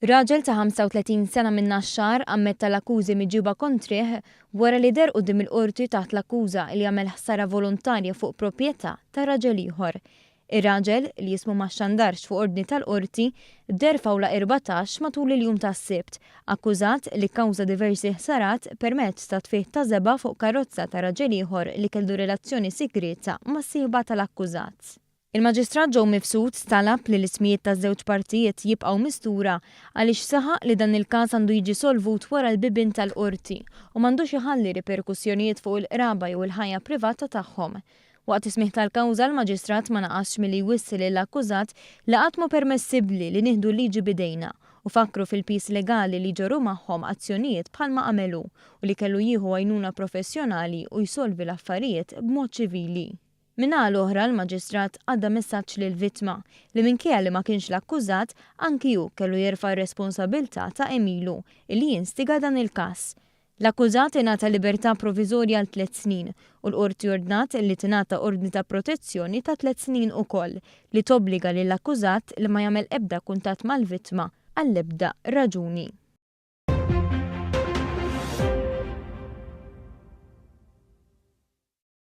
Raġel ta' 35 sena minn Naxxar ammetta l-akkużi miġjuba kontrih wara li der quddiem il-qorti taħt l-akkuża li jagħmel ħsara volontarja fuq proprjetà ta' raġel ieħor. Ir-raġel li jismu ma xandarx fuq ordni tal-qorti der fawla 14 matul il-jum tas-Sibt, akkużat li kkawża diversi ħsarat permezz ta' tfih ta' żeba' fuq karozza ta' raġel ieħor li kellu relazzjoni sigreta mas-sieħba tal-akkużat. Il-Maġistrat Joe Mifsud talab li l-ismijiet taż-żewġ partijiet jibqgħu mistura għaliex saħaq li dan il-każ għandu jiġi solvut wara l-bibien tal-qorti u m'għandux iħalli riperkussjonijiet fuq il-qraba jew il-ħajja privata tagħhom. Waqt ismih tal-kawża l-Maġistrat ma naqasx milli jwissi lill-akkużat li qatt mhu permessibbli li nieħdu l-liġi bidejna u fakru fil-pis legali li ġorru magħhom azzjonijiet bħalma għamelu u li kellu jieħu għajnuna professjonali u jsolvi l-affarijiet b'mod ċivili. Minnaħa l-oħra l-Maġistrat għadda messaġġ lill-vittma li minkejja li ma kienx l-akkużat anki hu kellu jerfa' r-responsabbiltà ta' Emilu li jinstiga dan il-każ. L-akkużat ingħata libertà proviżorja għal 3 snin u l-qorti ordnat li tingħata ordni ta' protezzjoni ta' 3 snin ukoll li tobbliga lill-akkużat li ma jagħmel ebda kuntatt mal-vittma għall-ebda raġuni.